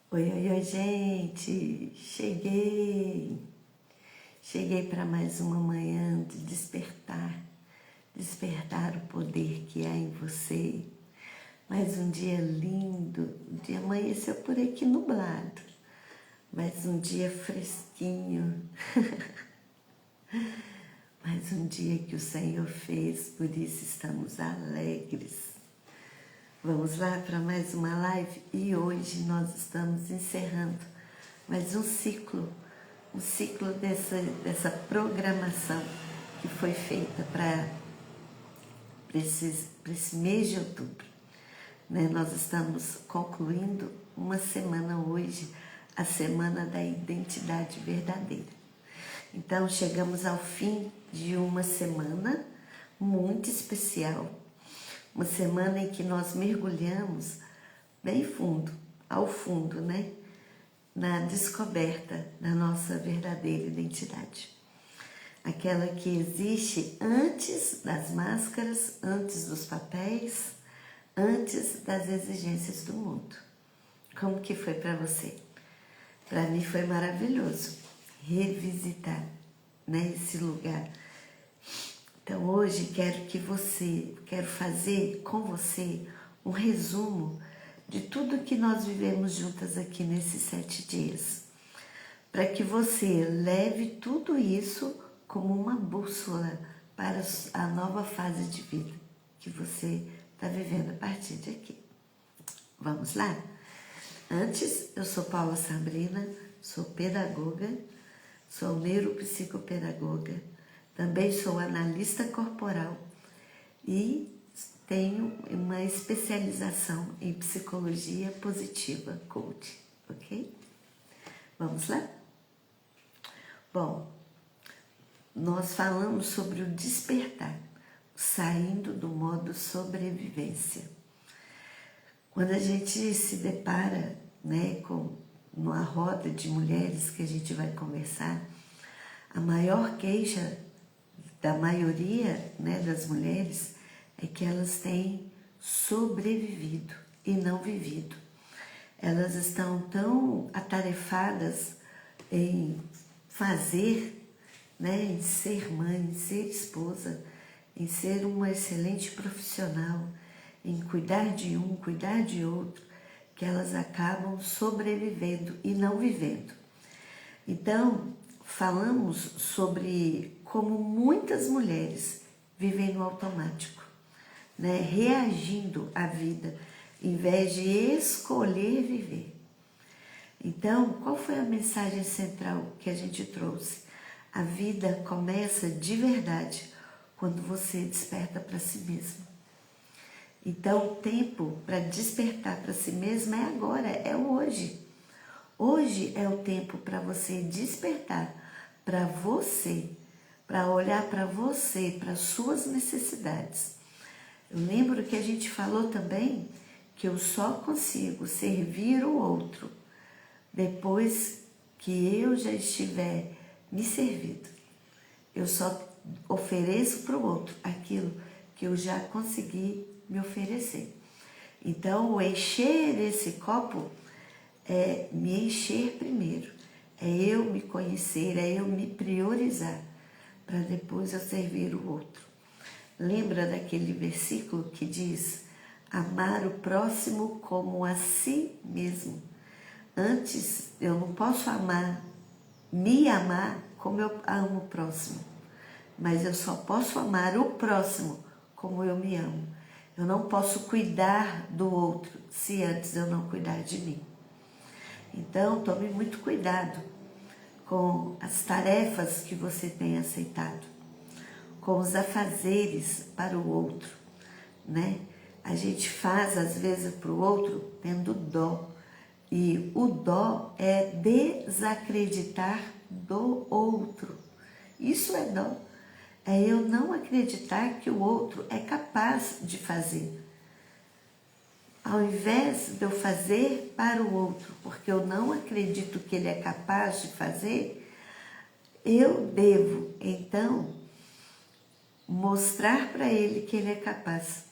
Oi, oi, oi, gente! Cheguei! Cheguei para mais uma manhã de despertar o poder que há em você. Mais um dia lindo, o dia amanheceu por aqui nublado, mais um dia fresquinho, mais um dia que o Senhor fez, por isso estamos alegres. Vamos lá para mais uma live e hoje nós estamos encerrando mais um ciclo dessa programação que foi feita para esse mês de outubro. Né? Nós estamos concluindo uma semana hoje, a Semana da Identidade Verdadeira. Então chegamos ao fim de uma semana muito especial. Uma semana em que nós mergulhamos bem fundo, ao fundo, né? Na descoberta da nossa verdadeira identidade. Aquela que existe antes das máscaras, antes dos papéis, antes das exigências do mundo. Como que foi para você? Para mim foi maravilhoso revisitar, né, esse lugar. Então hoje quero fazer com você um resumo de tudo que nós vivemos juntas aqui nesses 7 dias. Para que você leve tudo isso como uma bússola para a nova fase de vida que você está vivendo a partir de aqui. Vamos lá? Antes, eu sou Paula Sabrina, sou pedagoga, sou neuropsicopedagoga, também sou analista corporal e tenho uma especialização em psicologia positiva, coach, ok? Vamos lá? Bom, nós falamos sobre o despertar, saindo do modo sobrevivência. Quando a gente se depara, né, com uma roda de mulheres que a gente vai conversar, a maior queixa da maioria, né, das mulheres é que elas têm sobrevivido e não vivido. Elas estão tão atarefadas em fazer, né, em ser mãe, em ser esposa, em ser uma excelente profissional, em cuidar de um, cuidar de outro, que elas acabam sobrevivendo e não vivendo. Então, falamos sobre como muitas mulheres vivem no automático, né? Reagindo à vida, em vez de escolher viver. Então, qual foi a mensagem central que a gente trouxe? A vida começa de verdade quando você desperta para si mesmo. Então, o tempo para despertar para si mesmo é agora, é hoje. Hoje é o tempo para você despertar para você, para olhar para você, para suas necessidades. Eu lembro que a gente falou também que eu só consigo servir o outro depois que eu já estiver me servido. Eu só ofereço para o outro aquilo que eu já consegui me oferecer. Então, o encher esse copo é me encher primeiro, é eu me conhecer, é eu me priorizar, para depois eu servir o outro. Lembra daquele versículo que diz, amar o próximo como a si mesmo. Antes, eu não posso me amar como eu amo o próximo, mas eu só posso amar o próximo como eu me amo. Eu não posso cuidar do outro se antes eu não cuidar de mim. Então, tome muito cuidado com as tarefas que você tem aceitado, com os afazeres para o outro, né? A gente faz, às vezes, para o outro tendo dó. E o dó é desacreditar do outro. Isso é dó. É eu não acreditar que o outro é capaz de fazer. Ao invés de eu fazer para o outro, porque eu não acredito que ele é capaz de fazer, eu devo, então, mostrar para ele que ele é capaz,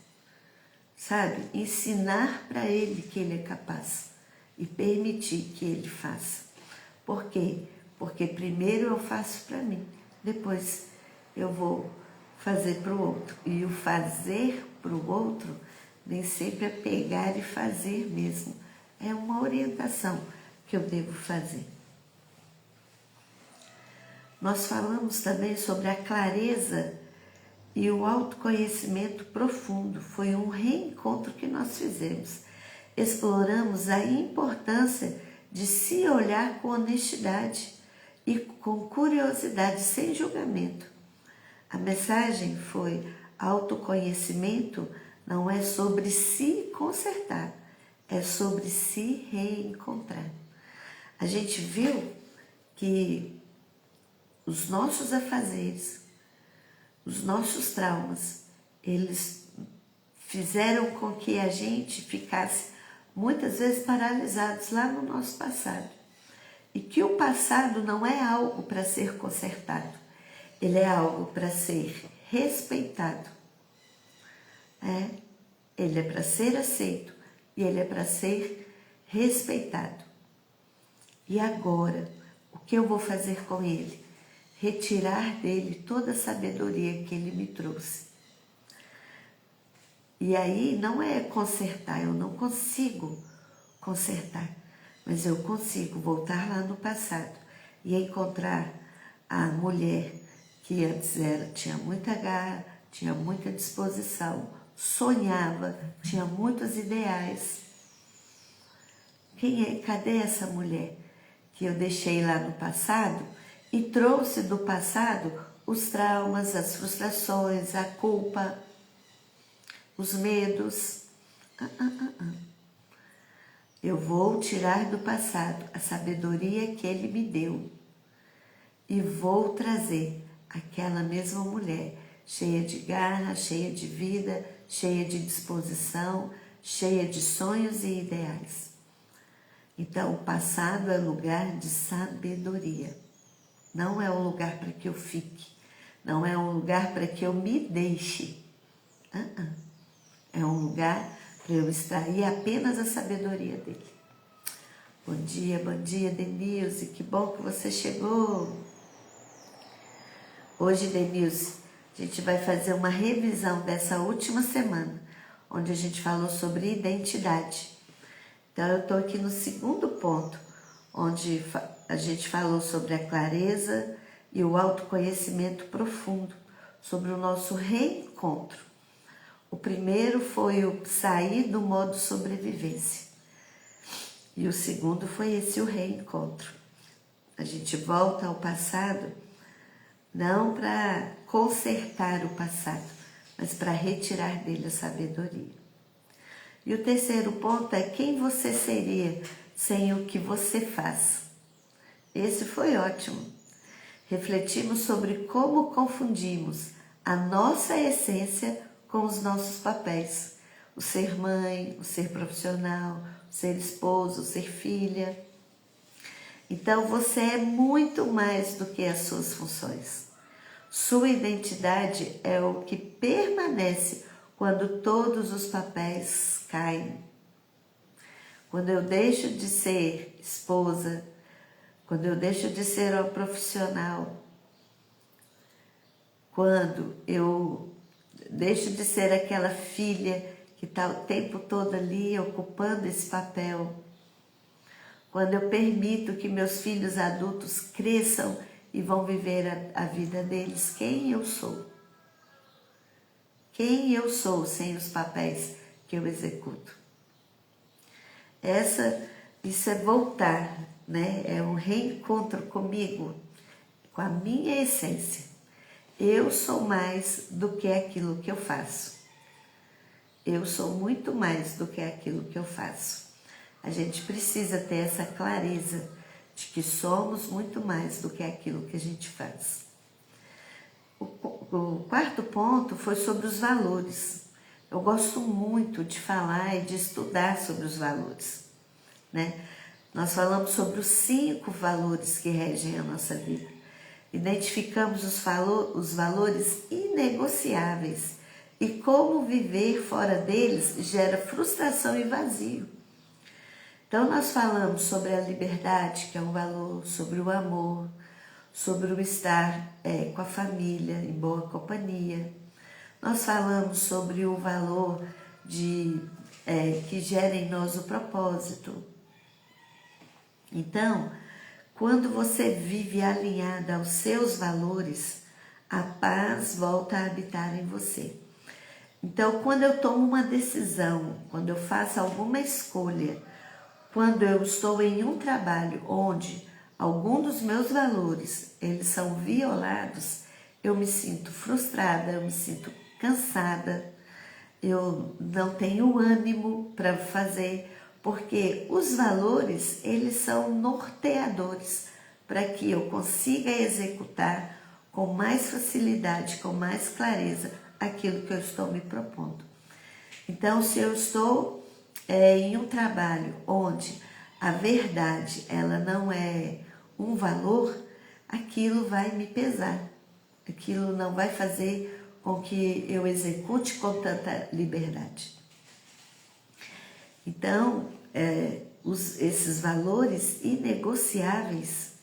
sabe? Ensinar para ele que ele é capaz. e permitir que Ele faça. Por quê? Porque primeiro eu faço para mim, depois eu vou fazer para o outro. E o fazer para o outro nem sempre é pegar e fazer mesmo. É uma orientação que eu devo fazer. Nós falamos também sobre a clareza e o autoconhecimento profundo. Foi um reencontro que nós fizemos. Exploramos a importância de se olhar com honestidade e com curiosidade, sem julgamento. A mensagem foi: autoconhecimento não é sobre se consertar, é sobre se reencontrar. A gente viu que os nossos afazeres, os nossos traumas, eles fizeram com que a gente ficasse muitas vezes paralisados lá no nosso passado. E que o passado não é algo para ser consertado, ele é algo para ser respeitado. Ele é para ser aceito e ele é para ser respeitado. E agora, o que eu vou fazer com ele? Retirar dele toda a sabedoria que ele me trouxe. E aí não é consertar, eu não consigo consertar, mas eu consigo voltar lá no passado e encontrar a mulher que antes tinha muita garra, tinha muita disposição, sonhava, tinha muitos ideais. Cadê essa mulher que eu deixei lá no passado e trouxe do passado os traumas, as frustrações, a culpa, os medos? Eu vou tirar do passado a sabedoria que ele me deu e vou trazer aquela mesma mulher cheia de garra, cheia de vida, cheia de disposição, cheia de sonhos e ideais. Então, o passado é lugar de sabedoria. Não é um lugar para que eu fique. Não é um lugar para que eu me deixe. É um lugar para eu extrair apenas a sabedoria dele. Bom dia, Denilze. Que bom que você chegou. Hoje, Denilze, a gente vai fazer uma revisão dessa última semana, onde a gente falou sobre identidade. Então, eu estou aqui no segundo ponto, onde a gente falou sobre a clareza e o autoconhecimento profundo, sobre o nosso reencontro. O primeiro foi o sair do modo sobrevivência. E o segundo foi esse, o reencontro. A gente volta ao passado, não para consertar o passado, mas para retirar dele a sabedoria. E o terceiro ponto é quem você seria sem o que você faz. Esse foi ótimo. Refletimos sobre como confundimos a nossa essência com os nossos papéis. O ser mãe, o ser profissional, o ser esposo, o ser filha. Então você é muito mais do que as suas funções. Sua identidade é o que permanece quando todos os papéis caem. Quando eu deixo de ser esposa, quando eu deixo de ser uma profissional, quando eu deixo de ser aquela filha que está o tempo todo ali ocupando esse papel, quando eu permito que meus filhos adultos cresçam e vão viver a vida deles, quem eu sou? Quem eu sou sem os papéis que eu executo? Isso é voltar, né? É um reencontro comigo, com a minha essência. Eu sou mais do que aquilo que eu faço. Eu sou muito mais do que aquilo que eu faço. A gente precisa ter essa clareza de que somos muito mais do que aquilo que a gente faz. O quarto ponto foi sobre os valores. Eu gosto muito de falar e de estudar sobre os valores, né? Nós falamos sobre os 5 valores que regem a nossa vida. Identificamos os valores inegociáveis e como viver fora deles gera frustração e vazio. Então nós falamos sobre a liberdade, que é um valor, sobre o amor, sobre o estar com a família, em boa companhia. Nós falamos sobre o valor que gera em nós o propósito. Então, quando você vive alinhada aos seus valores, a paz volta a habitar em você. Então, quando eu tomo uma decisão, quando eu faço alguma escolha, quando eu estou em um trabalho onde algum dos meus valores eles são violados, eu me sinto frustrada, eu me sinto cansada, eu não tenho ânimo para fazer, porque os valores eles são norteadores para que eu consiga executar com mais facilidade, com mais clareza aquilo que eu estou me propondo. Então, se eu estou em um trabalho onde a verdade ela não é um valor, aquilo vai me pesar, aquilo não vai fazer com que eu execute com tanta liberdade. Então, esses valores inegociáveis,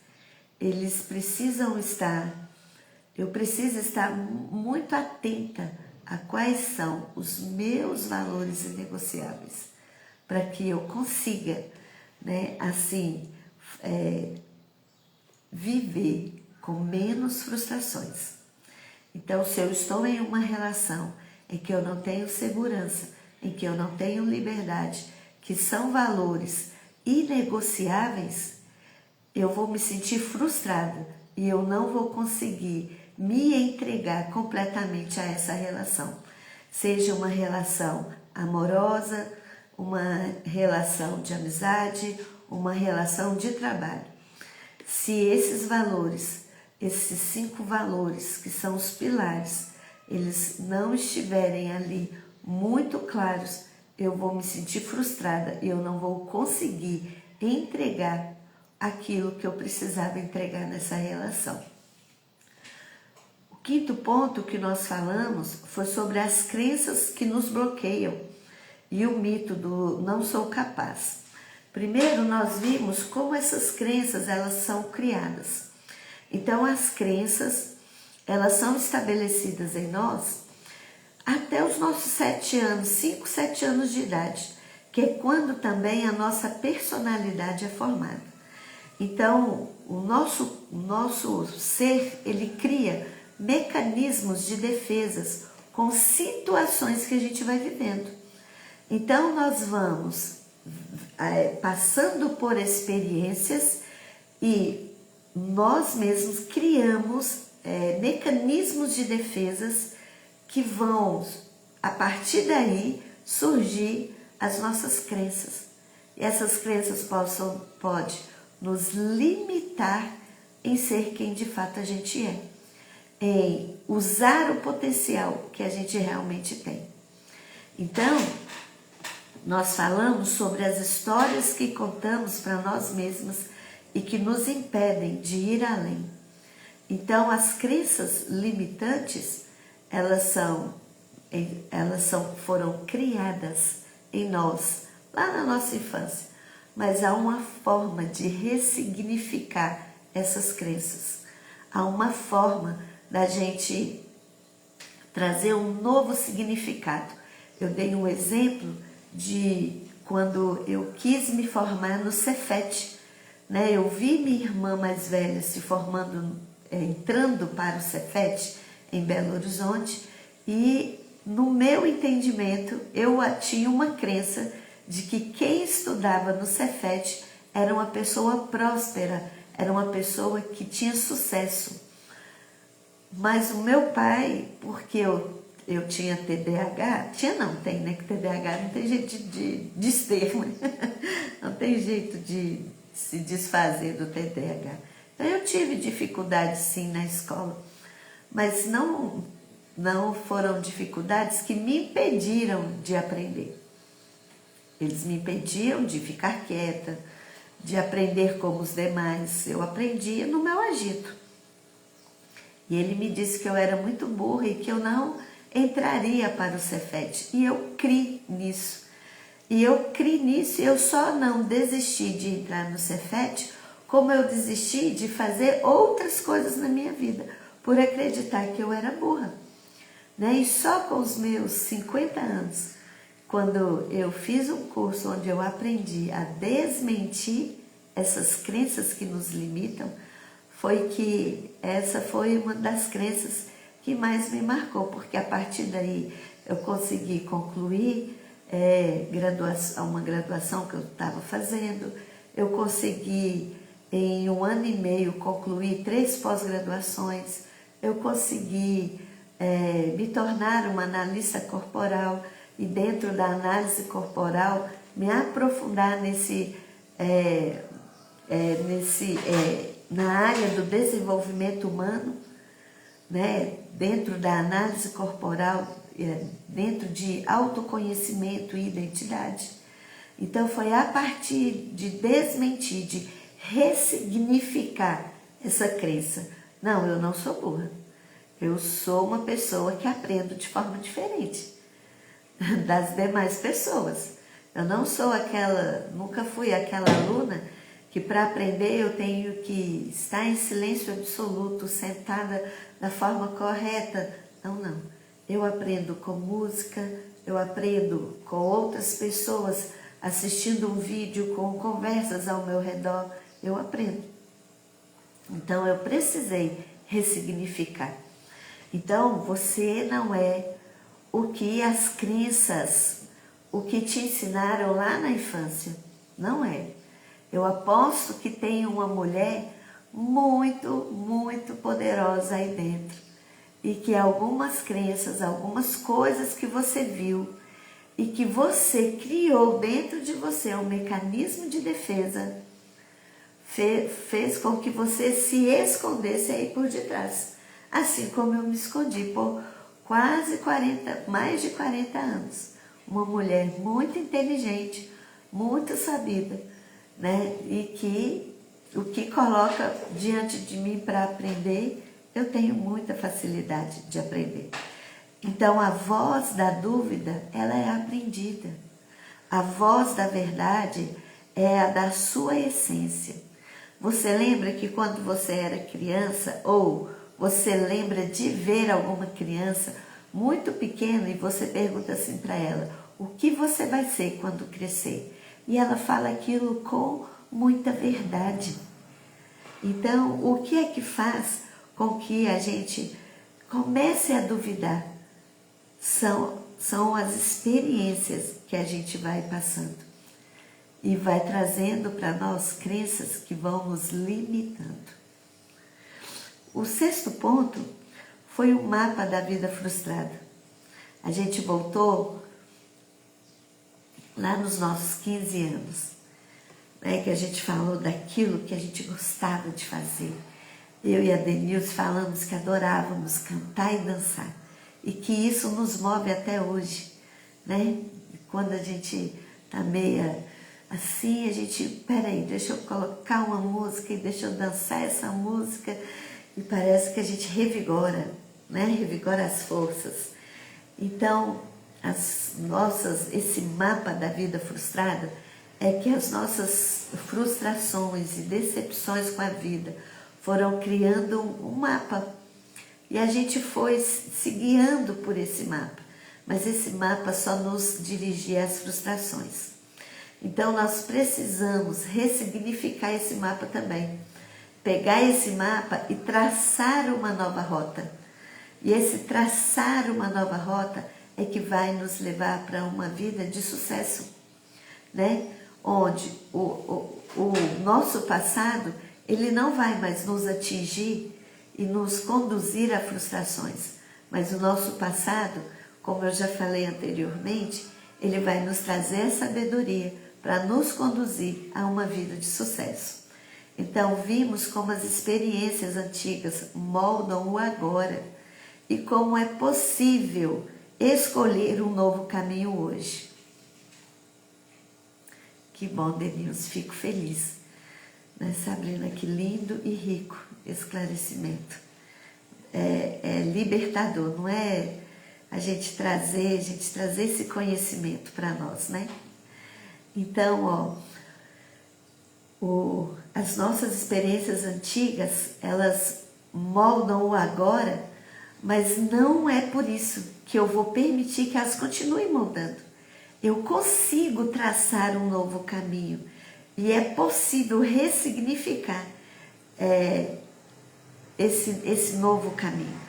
eles precisam estar, eu preciso estar muito atenta a quais são os meus valores inegociáveis, para que eu consiga, né, assim, viver com menos frustrações. Então, se eu estou em uma relação em que eu não tenho segurança, em que eu não tenho liberdade, que são valores inegociáveis, eu vou me sentir frustrada e eu não vou conseguir me entregar completamente a essa relação. Seja uma relação amorosa, uma relação de amizade, uma relação de trabalho. Se esses valores, esses 5 valores que são os pilares, eles não estiverem ali muito claros, eu vou me sentir frustrada e eu não vou conseguir entregar aquilo que eu precisava entregar nessa relação. O 5º ponto que nós falamos foi sobre as crenças que nos bloqueiam e o mito do não sou capaz. Primeiro, nós vimos como essas crenças elas são criadas. Então, as crenças, elas são estabelecidas em nós até os nossos 7 anos, 5, 7 anos de idade, que é quando também a nossa personalidade é formada. Então, o nosso ser, ele cria mecanismos de defesas com situações que a gente vai vivendo. Então, nós vamos passando por experiências e nós mesmos criamos mecanismos de defesas que vão, a partir daí, surgir as nossas crenças. E essas crenças podem nos limitar em ser quem de fato a gente é, em usar o potencial que a gente realmente tem. Então, nós falamos sobre as histórias que contamos para nós mesmas e que nos impedem de ir além. Então, as crenças limitantes, elas foram criadas em nós, lá na nossa infância. Mas há uma forma de ressignificar essas crenças. Há uma forma da gente trazer um novo significado. Eu dei um exemplo de quando eu quis me formar no Cefet, né? Eu vi minha irmã mais velha se formando, entrando para o Cefet em Belo Horizonte, e no meu entendimento eu tinha uma crença de que quem estudava no Cefet era uma pessoa próspera, era uma pessoa que tinha sucesso. Mas o meu pai, porque eu tinha TDAH, tem, né? Que TDAH não tem jeito de desterro, né? Não tem jeito de se desfazer do TDAH. Então eu tive dificuldades sim na escola, mas não foram dificuldades que me impediram de aprender. Eles me impediam de ficar quieta, de aprender como os demais. Eu aprendia no meu agito. E ele me disse que eu era muito burra e que eu não entraria para o Cefet. E eu criei nisso. E eu criei nisso, eu só não desisti de entrar no Cefet, como eu desisti de fazer outras coisas na minha vida, por acreditar que eu era burra. Né? E só com os meus 50 anos, quando eu fiz um curso onde eu aprendi a desmentir essas crenças que nos limitam, foi que essa foi uma das crenças que mais me marcou, porque a partir daí eu consegui concluir uma graduação que eu estava fazendo, eu consegui em 1 ano e meio concluir 3 pós-graduações, eu consegui me tornar uma analista corporal e dentro da análise corporal me aprofundar na área do desenvolvimento humano, né? Dentro da análise corporal, dentro de autoconhecimento e identidade. Então foi a partir de desmentir, de ressignificar essa crença. Não, eu não sou burra. Eu sou uma pessoa que aprendo de forma diferente das demais pessoas. Eu não sou nunca fui aquela aluna que para aprender eu tenho que estar em silêncio absoluto, sentada da forma correta. Não. Eu aprendo com música, eu aprendo com outras pessoas, assistindo um vídeo, com conversas ao meu redor, eu aprendo. Então eu precisei ressignificar. Então você não é o que as crenças, o que te ensinaram lá na infância, não é. Eu aposto que tem uma mulher muito, muito poderosa aí dentro. E que algumas crenças, algumas coisas que você viu e que você criou dentro de você, um mecanismo de defesa, fez com que você se escondesse aí por detrás. Assim como eu me escondi por mais de 40 anos. Uma mulher muito inteligente, muito sabida, né? E que o que coloca diante de mim para aprender, eu tenho muita facilidade de aprender. Então a voz da dúvida, ela é aprendida. A voz da verdade é a da sua essência. Você lembra que quando você era criança, ou você lembra de ver alguma criança muito pequena e você pergunta assim para ela, o que você vai ser quando crescer? E ela fala aquilo com muita verdade. Então, o que é que faz com que a gente comece a duvidar? São as experiências que a gente vai passando e vai trazendo para nós crenças que vão nos limitando. O 6º ponto foi o mapa da vida frustrada. A gente voltou lá nos nossos 15 anos, né, que a gente falou daquilo que a gente gostava de fazer. Eu e a Denilce falamos que adorávamos cantar e dançar e que isso nos move até hoje, né? Quando a gente tá meia assim, a gente, peraí, deixa eu colocar uma música e deixa eu dançar essa música e parece que a gente revigora, né? Revigora as forças. Então, esse mapa da vida frustrada é que as nossas frustrações e decepções com a vida foram criando um mapa e a gente foi se guiando por esse mapa, mas esse mapa só nos dirigia às frustrações. Então nós precisamos ressignificar esse mapa também, pegar esse mapa e traçar uma nova rota. E esse traçar uma nova rota é que vai nos levar para uma vida de sucesso, né? Onde o nosso passado, ele não vai mais nos atingir e nos conduzir a frustrações, mas o nosso passado, como eu já falei anteriormente, ele vai nos trazer sabedoria para nos conduzir a uma vida de sucesso. Então vimos como as experiências antigas moldam o agora e como é possível escolher um novo caminho hoje. Que bom, Denilson, fico feliz. Né, Sabrina, que lindo e rico esclarecimento. É libertador, não é a gente trazer esse conhecimento para nós, né? Então, as nossas experiências antigas, elas moldam o agora, mas não é por isso que eu vou permitir que elas continuem moldando. Eu consigo traçar um novo caminho e é possível ressignificar esse novo caminho.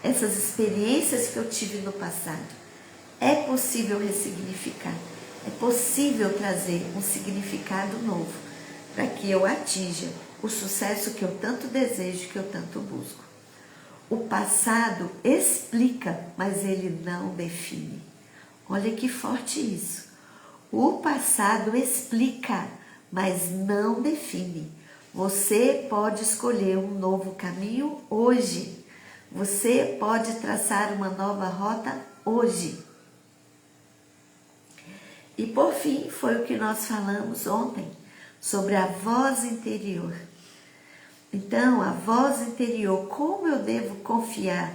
Essas experiências que eu tive no passado, é possível ressignificar, é possível trazer um significado novo para que eu atinja o sucesso que eu tanto desejo, que eu tanto busco. O passado explica, mas ele não define. Olha que forte isso. O passado explica, mas não define. Você pode escolher um novo caminho hoje. Você pode traçar uma nova rota hoje. E por fim, foi o que nós falamos ontem, sobre a voz interior. Então, a voz interior, como eu devo confiar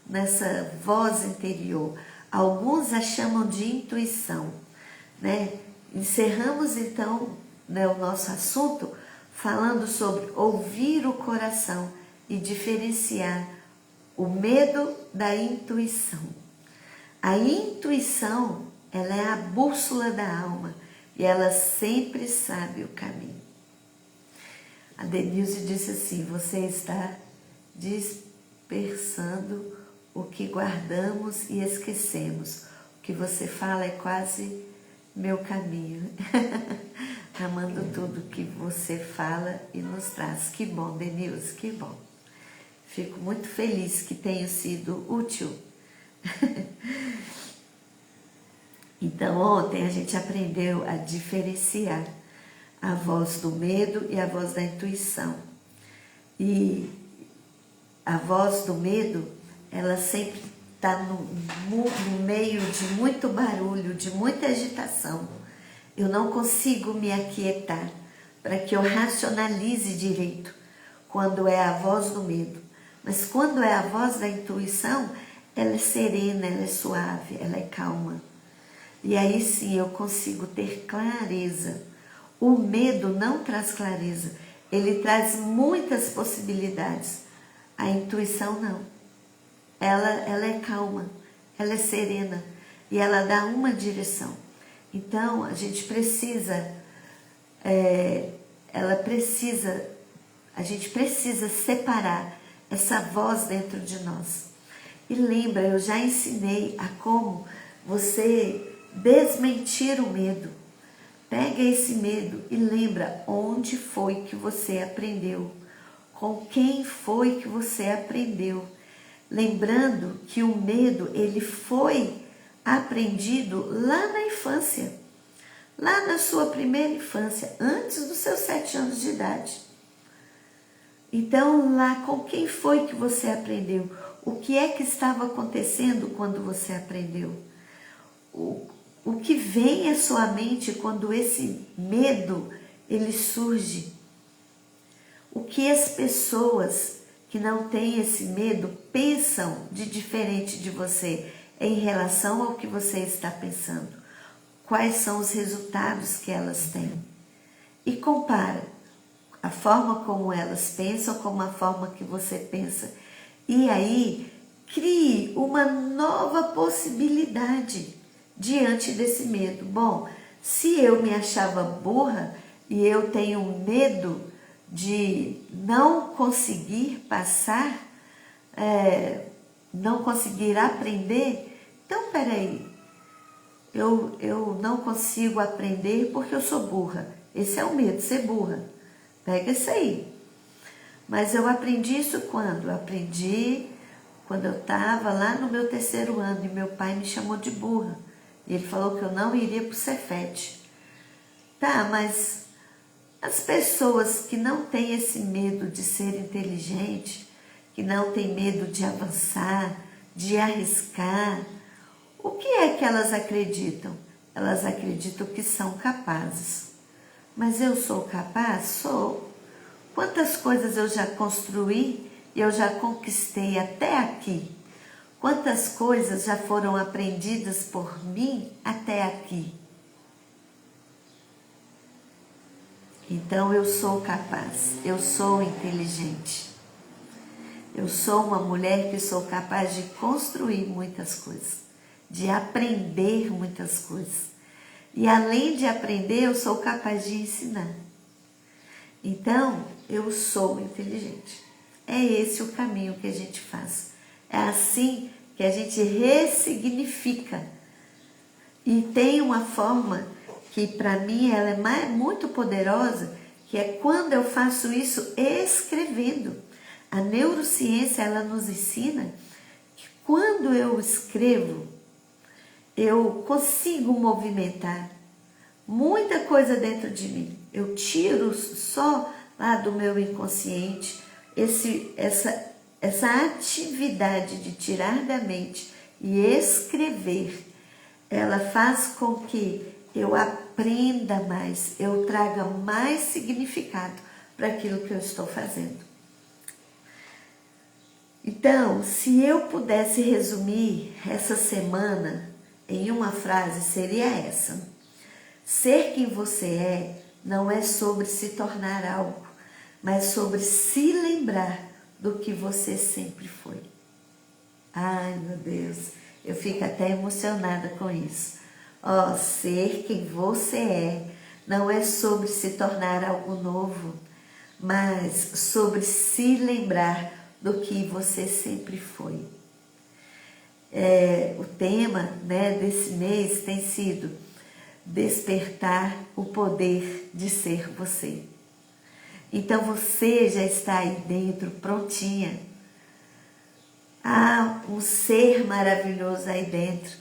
nessa voz interior? Alguns a chamam de intuição, né? Encerramos então, né, o nosso assunto falando sobre ouvir o coração e diferenciar o medo da intuição. A intuição, ela é a bússola da alma e ela sempre sabe o caminho. A Denilze disse assim: você está dispersando o que guardamos e esquecemos. O que você fala é quase meu caminho. Amando tudo que você fala e nos traz. Que bom, Denilze, que bom. Fico muito feliz que tenha sido útil. Então, ontem a gente aprendeu a diferenciar a voz do medo e a voz da intuição. E a voz do medo, ela sempre está no meio de muito barulho, de muita agitação. Eu não consigo me aquietar para que eu racionalize direito quando é a voz do medo. Mas quando é a voz da intuição, ela é serena, ela é suave, ela é calma. E aí sim eu consigo ter clareza. O medo não traz clareza, ele traz muitas possibilidades. A intuição não. Ela é calma, ela é serena e ela dá uma direção. Então a gente precisa, a gente precisa separar essa voz dentro de nós. E lembra, eu já ensinei a como você desmentir o medo. Pega esse medo e lembra onde foi que você aprendeu, com quem foi que você aprendeu. Lembrando que o medo, ele foi aprendido lá na infância, lá na sua primeira infância, antes dos seus 7 anos de idade. Então, lá com quem foi que você aprendeu? O que é que estava acontecendo quando você aprendeu? O que vem à sua mente quando esse medo ele surge? O que as pessoas que não têm esse medo pensam de diferente de você em relação ao que você está pensando? Quais são os resultados que elas têm? E compara a forma como elas pensam com a forma que você pensa. E aí, crie uma nova possibilidade diante desse medo. Bom, se eu me achava burra e eu tenho medo de não conseguir passar, não conseguir aprender, então peraí, eu não consigo aprender porque eu sou burra. Esse é o medo, ser burra. Pega isso aí. Mas eu aprendi isso quando? Eu aprendi quando eu estava lá no meu 3º ano e meu pai me chamou de burra. E ele falou que eu não iria para o Cefet. Tá, mas as pessoas que não têm esse medo de ser inteligente, que não têm medo de avançar, de arriscar, o que é que elas acreditam? Elas acreditam que são capazes. Mas eu sou capaz? Sou. Quantas coisas eu já construí e eu já conquistei até aqui? Quantas coisas já foram aprendidas por mim até aqui? Então eu sou capaz, eu sou inteligente. Eu sou uma mulher que sou capaz de construir muitas coisas, de aprender muitas coisas. E além de aprender, eu sou capaz de ensinar. Então, eu sou inteligente. É esse o caminho que a gente faz. É assim que a gente ressignifica. E tem uma forma que para mim ela é muito poderosa, que é quando eu faço isso escrevendo. A neurociência ela nos ensina que quando eu escrevo, eu consigo movimentar muita coisa dentro de mim. Eu tiro só lá do meu inconsciente essa atividade de tirar da mente e escrever. Ela faz com que eu aprenda mais, eu traga mais significado para aquilo que eu estou fazendo. Então, se eu pudesse resumir essa semana em uma frase, seria essa: ser quem você é não é sobre se tornar algo, mas sobre se lembrar do que você sempre foi. Ai, meu Deus, eu fico até emocionada com isso. Ó, ser quem você é não é sobre se tornar algo novo, mas sobre se lembrar do que você sempre foi. O tema, né, desse mês tem sido despertar o poder de ser você. Então você já está aí dentro, prontinha. Há um ser maravilhoso aí dentro,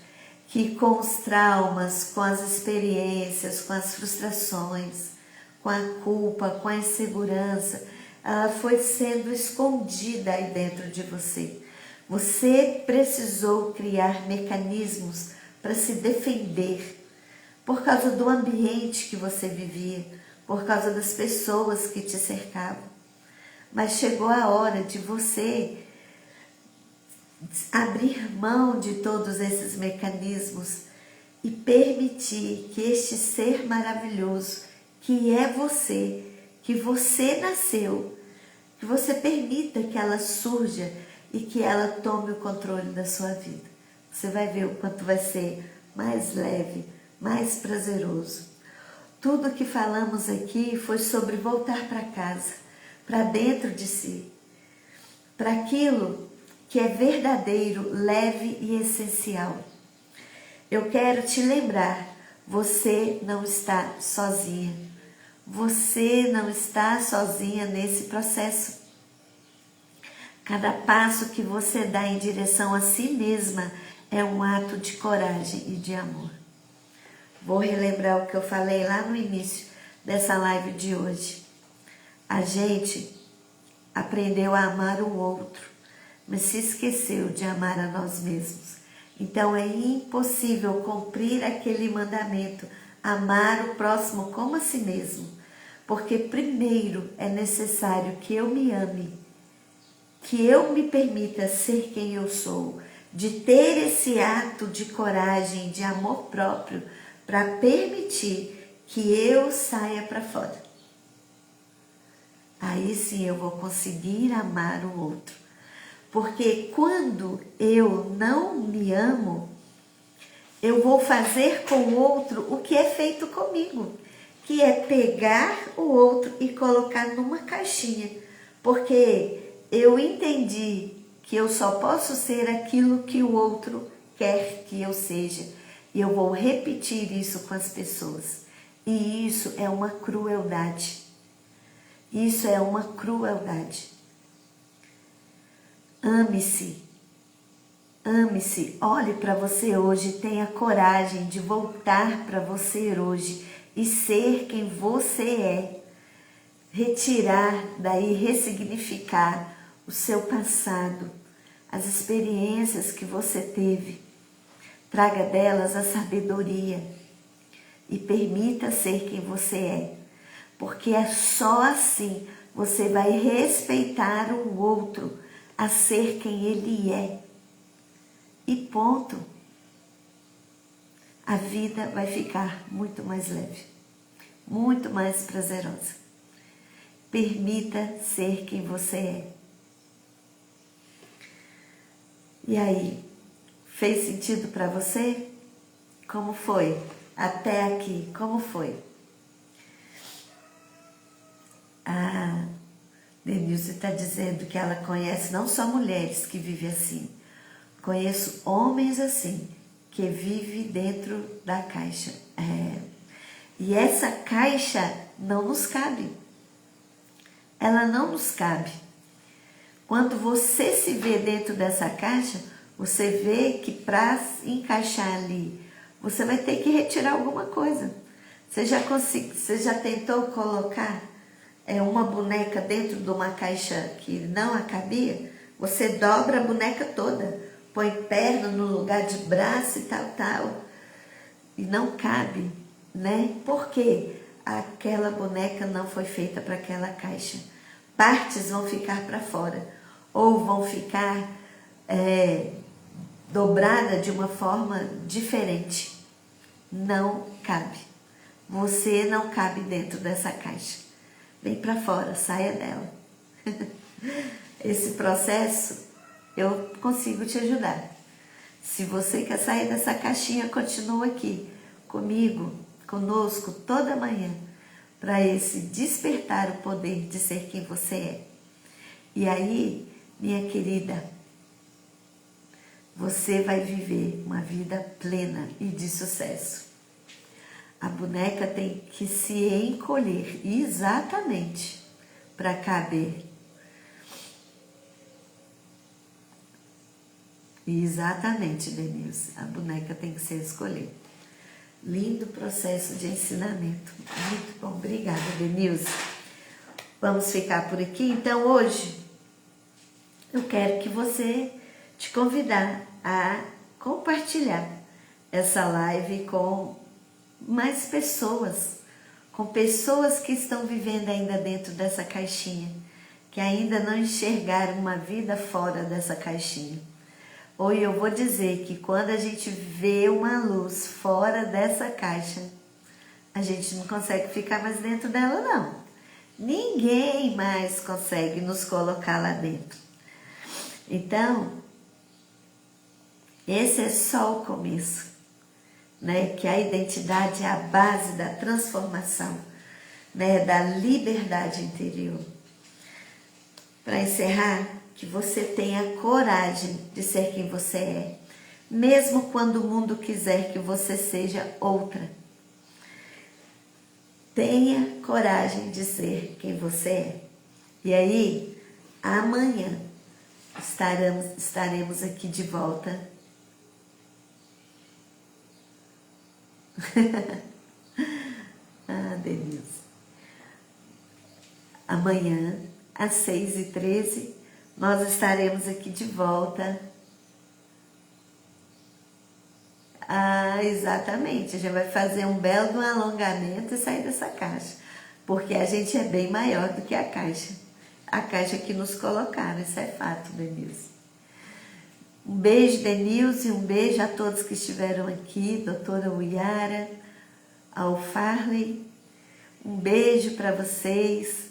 que com os traumas, com as experiências, com as frustrações, com a culpa, com a insegurança, ela foi sendo escondida aí dentro de você. Você precisou criar mecanismos para se defender por causa do ambiente que você vivia, por causa das pessoas que te cercavam. Mas chegou a hora de você abrir mão de todos esses mecanismos e permitir que este ser maravilhoso, que é você, que você nasceu, que você permita que ela surja e que ela tome o controle da sua vida. Você vai ver o quanto vai ser mais leve, mais prazeroso. Tudo que falamos aqui foi sobre voltar para casa, para dentro de si, para aquilo que é verdadeiro, leve e essencial. Eu quero te lembrar, você não está sozinha. Você não está sozinha nesse processo. Cada passo que você dá em direção a si mesma é um ato de coragem e de amor. Vou relembrar o que eu falei lá no início dessa live de hoje. A gente aprendeu a amar o outro, mas se esqueceu de amar a nós mesmos. Então é impossível cumprir aquele mandamento, amar o próximo como a si mesmo, porque primeiro é necessário que eu me ame, que eu me permita ser quem eu sou, de ter esse ato de coragem, de amor próprio, para permitir que eu saia para fora. Aí sim eu vou conseguir amar o outro. Porque quando eu não me amo, eu vou fazer com o outro o que é feito comigo, que é pegar o outro e colocar numa caixinha. Porque eu entendi que eu só posso ser aquilo que o outro quer que eu seja. E eu vou repetir isso com as pessoas. E isso é uma crueldade. Isso é uma crueldade. Ame-se. Ame-se. Olhe para você hoje. Tenha coragem de voltar para você hoje e ser quem você é. Retirar daí, ressignificar o seu passado, as experiências que você teve. Traga delas a sabedoria e permita ser quem você é, porque é só assim você vai respeitar o outro a ser quem ele é. E ponto. A vida vai ficar muito mais leve, muito mais prazerosa. Permita ser quem você é. E aí, fez sentido para você? Como foi? Até aqui, como foi? A Denilze está dizendo que ela conhece não só mulheres que vivem assim, conheço homens assim, que vivem dentro da caixa. E essa caixa não nos cabe. Ela não nos cabe. Quando você se vê dentro dessa caixa, você vê que para encaixar ali, você vai ter que retirar alguma coisa. Você já tentou colocar uma boneca dentro de uma caixa que não a cabia? Você dobra a boneca toda, põe perna no lugar de braço e tal, e não cabe, né? Por quê? Aquela boneca não foi feita para aquela caixa. Partes vão ficar para fora, ou vão ficar dobrada de uma forma diferente. Não cabe. Você não cabe dentro dessa caixa. Vem para fora, saia dela. Esse processo eu consigo te ajudar. Se você quer sair dessa caixinha, continua aqui comigo, conosco toda manhã, para esse despertar o poder de ser quem você é. E aí, minha querida, você vai viver uma vida plena e de sucesso. A boneca tem que se encolher exatamente para caber. Exatamente, Denilze. A boneca tem que se escolher. Lindo processo de ensinamento. Muito bom. Obrigada, Denilze. Vamos ficar por aqui. Então, hoje, eu quero que você te convidar a compartilhar essa live com mais pessoas, com pessoas que estão vivendo ainda dentro dessa caixinha, que ainda não enxergaram uma vida fora dessa caixinha. Ou eu vou dizer que quando a gente vê uma luz fora dessa caixa, a gente não consegue ficar mais dentro dela, não. Ninguém mais consegue nos colocar lá dentro. Então, esse é só o começo, né? Que a identidade é a base da transformação, né? Da liberdade interior. Para encerrar, que você tenha coragem de ser quem você é, mesmo quando o mundo quiser que você seja outra. Tenha coragem de ser quem você é. E aí, amanhã estaremos aqui de volta. Denilze. Amanhã, às 6h13, nós estaremos aqui de volta. Exatamente. A gente vai fazer um belo alongamento e sair dessa caixa. Porque a gente é bem maior do que a caixa. A caixa que nos colocaram. Isso é fato, Denilze. Um beijo, Denilze. Um beijo a todos que estiveram aqui. Doutora Uyara, ao Farley. Um beijo para vocês.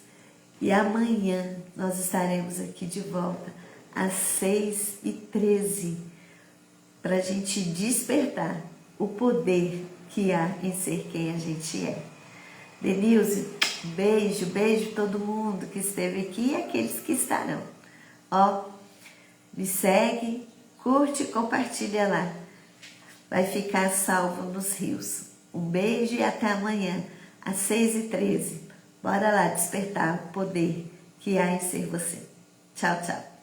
E amanhã nós estaremos aqui de volta às 6h13 para a gente despertar o poder que há em ser quem a gente é. Denilze, beijo, beijo todo mundo que esteve aqui e aqueles que estarão. Me segue, curte e compartilha lá. Vai ficar salvo nos rios. Um beijo e até amanhã às 6h13. Bora lá despertar o poder que há em ser você. Tchau, tchau.